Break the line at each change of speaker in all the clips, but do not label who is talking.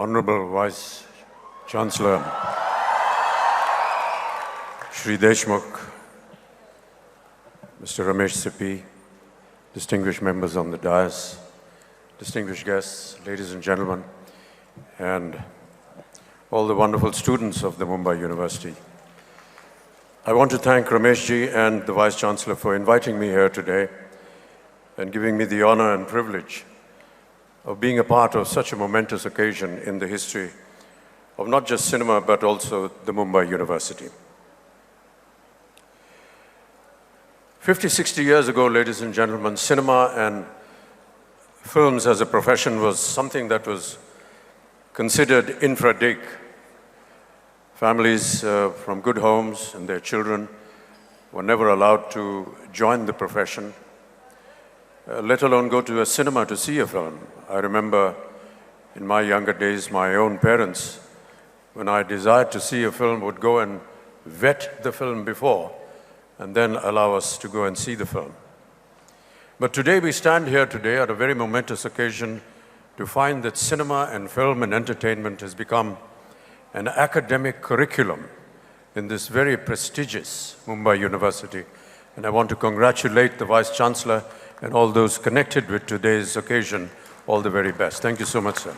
Honorable Vice Chancellor Shri Deshmukh, Mr. Ramesh Sippy, distinguished members on the dais, distinguished guests, ladies and gentlemen, and all the wonderful students of the Mumbai University. I want to thank Ramesh ji and the Vice Chancellor for inviting me here today and giving me the honor and privilege of being a part of such a momentous occasion in the history of not just cinema, but also the Mumbai University. 50, 60 years ago, ladies and gentlemen, cinema and films as a profession was something that was considered infra dig. Families from good homes and their children were never allowed to join the profession, let alone go to a cinema to see a film. I remember in my younger days, my own parents, when I desired to see a film, would go and vet the film before and then allow us to go and see the film. But today we stand here today at a very momentous occasion to find that cinema and film and entertainment has become an academic curriculum in this very prestigious Mumbai University. And I want to congratulate the Vice Chancellor and all those connected with today's occasion. All the very best. Thank you so much, sir.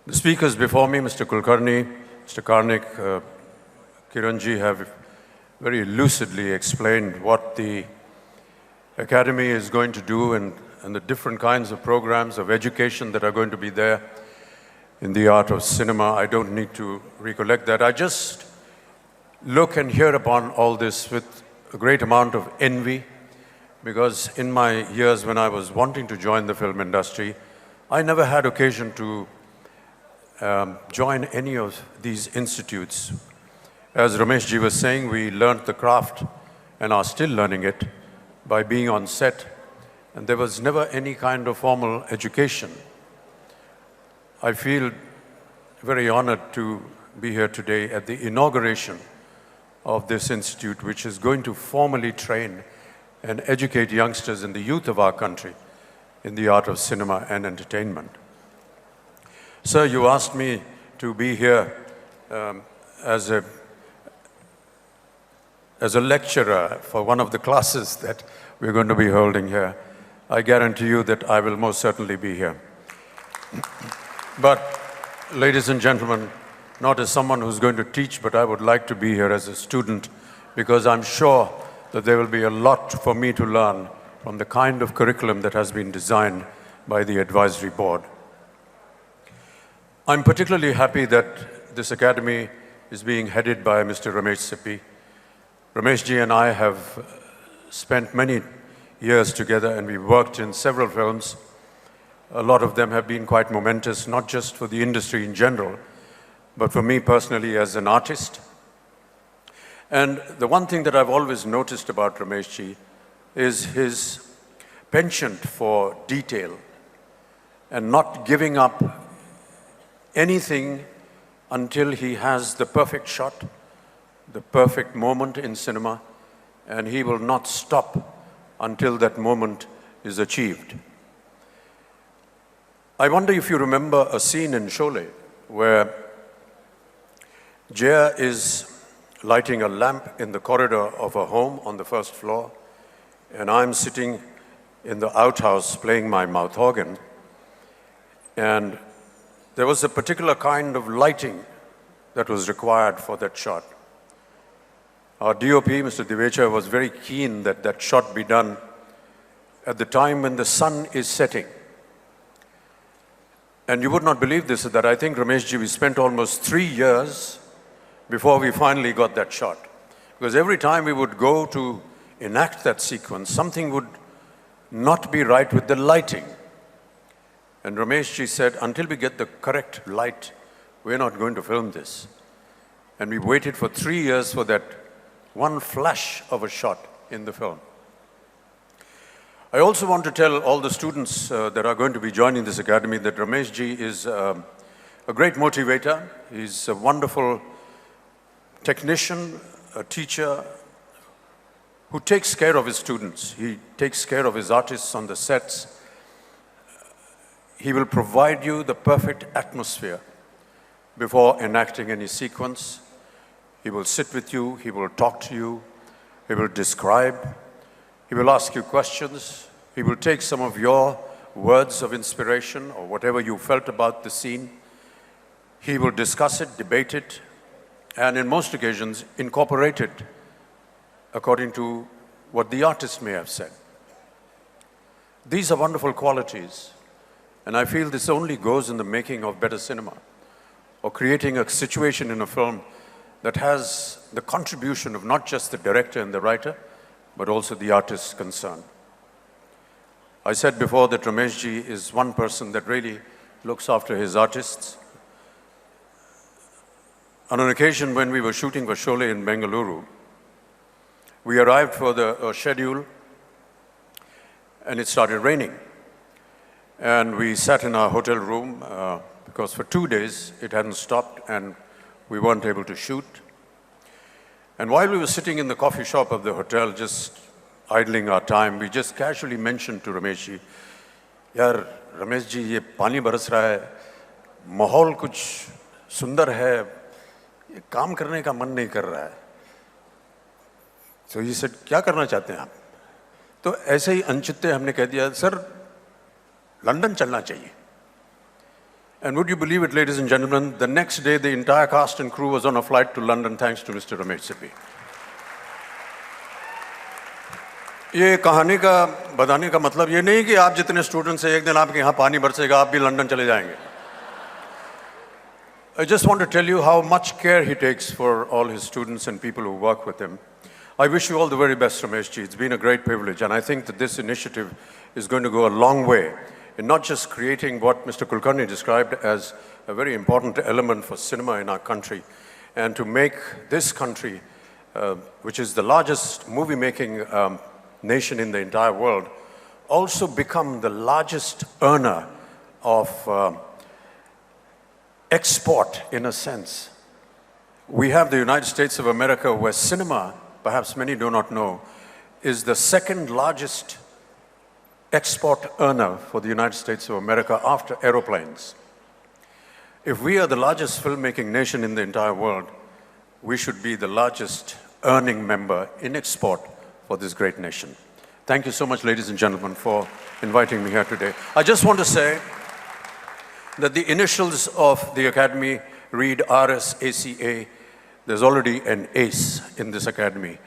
The speakers before me, Mr. Kulkarni, Mr. Karnik, Kiranji, have very lucidly explained what the Academy is going to do and the different kinds of programs of education that are going to be there in the art of cinema. I don't need to recollect that. I just look and hear upon all this with a great amount of envy, because in my years when I was wanting to join the film industry, I never had occasion to join any of these institutes. As Ramesh ji was saying, we learned the craft and are still learning it by being on set, and there was never any kind of formal education. I feel very honored to be here today at the inauguration of this institute, which is going to formally train and educate youngsters and the youth of our country in the art of cinema and entertainment. Sir, you asked me to be here as a lecturer for one of the classes that we're going to be holding here. I guarantee you that I will most certainly be here. But, ladies and gentlemen, not as someone who's going to teach, but I would like to be here as a student, because I'm sure that there will be a lot for me to learn from the kind of curriculum that has been designed by the advisory board. I'm particularly happy that this academy is being headed by Mr. Ramesh Sippy. Ramesh ji and I have spent many years together, and we've worked in several films. A lot of them have been quite momentous, not just for the industry in general, but for me personally as an artist. And the one thing that I've always noticed about Ramesh ji is his penchant for detail and not giving up anything until he has the perfect shot, the perfect moment in cinema, and he will not stop until that moment is achieved. I wonder if you remember a scene in Sholay where Jaya is lighting a lamp in the corridor of a home on the first floor, and I'm sitting in the outhouse playing my mouth organ, and there was a particular kind of lighting that was required for that shot. Our DOP, Mr. Divecha, was very keen that that shot be done at the time when the sun is setting. And you would not believe this, that I think, Ramesh ji, we spent almost 3 years before we finally got that shot. Because every time we would go to enact that sequence, something would not be right with the lighting. And Ramesh ji said, until we get the correct light, we're not going to film this. And we waited for 3 years for that one flash of a shot in the film. I also want to tell all the students that are going to be joining this academy that Ramesh ji is a great motivator. He's a wonderful technician, a teacher who takes care of his students. He takes care of his artists on the sets. He will provide you the perfect atmosphere before enacting any sequence. He will sit with you, he will talk to you, he will describe, he will ask you questions, he will take some of your words of inspiration or whatever you felt about the scene. He will discuss it, debate it, and in most occasions incorporate it according to what the artist may have said. These are wonderful qualities, and I feel this only goes in the making of better cinema, or creating a situation in a film that has the contribution of not just the director and the writer, but also the artist concerned. I said before that Ramesh ji is one person that really looks after his artists. On an occasion when we were shooting for Sholay in Bengaluru, we arrived for the schedule and it started raining. And we sat in our hotel room because for 2 days it hadn't stopped and we weren't able to shoot. And while we were sitting in the coffee shop of the hotel, just idling our time, we just casually mentioned to Ramesh ji, "Yaar, Ramesh ji, ye pani baras raha hai, mahol kuch sundar hai, ये काम करने का मन नहीं कर रहा है." So he said, "क्या करना चाहते हैं आप?" तो ऐसे ही अनचित्ते हमने कह दिया, "सर, लंदन चलना चाहिए." And would you believe it, ladies and gentlemen, the next day the entire cast and crew was on a flight to London thanks to Mr. Ramesh Sippy. ये कहानी का बताने का मतलब ये नहीं कि आप जितने स्टूडेंट्स हैं एक दिन आपके यहाँ पानी बरसेगा, आप भी लंदन चले जाएंगे. I just want to tell you how much care he takes for all his students and people who work with him. I wish you all the very best, Ramesh ji. It's been a great privilege, and I think that this initiative is going to go a long way in not just creating what Mr. Kulkarni described as a very important element for cinema in our country, and to make this country, which is the largest movie-making nation in the entire world, also become the largest earner of export, in a sense. We have the United States of America, where cinema, perhaps many do not know, is the second largest export earner for the United States of America after aeroplanes. If we are the largest filmmaking nation in the entire world, we should be the largest earning member in export for this great nation. Thank you so much, ladies and gentlemen, for inviting me here today. I just want to say that the initials of the Academy read RSACA. There's already an ace in this Academy.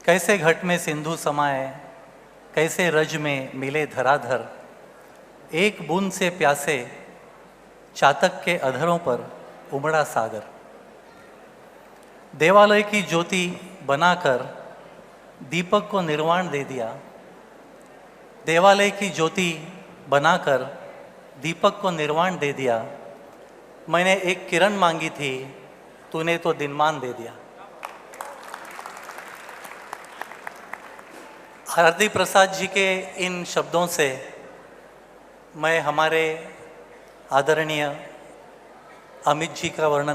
कैसे घट में सिंधु समाए, कैसे रज में मिले धराधर, एक बूंद से प्यासे चातक के अधरों पर उमड़ा सागर। देवालय की ज्योति बनाकर दीपक को निर्वाण दे दिया, देवालय की ज्योति बनाकर दीपक को निर्वाण दे दिया। मैंने एक किरण मांगी थी, तूने तो दिनमान दे दिया। हरदी प्रसाद जी के इन शब्दों से मैं हमारे आदरणीय अमित जी का वर्णन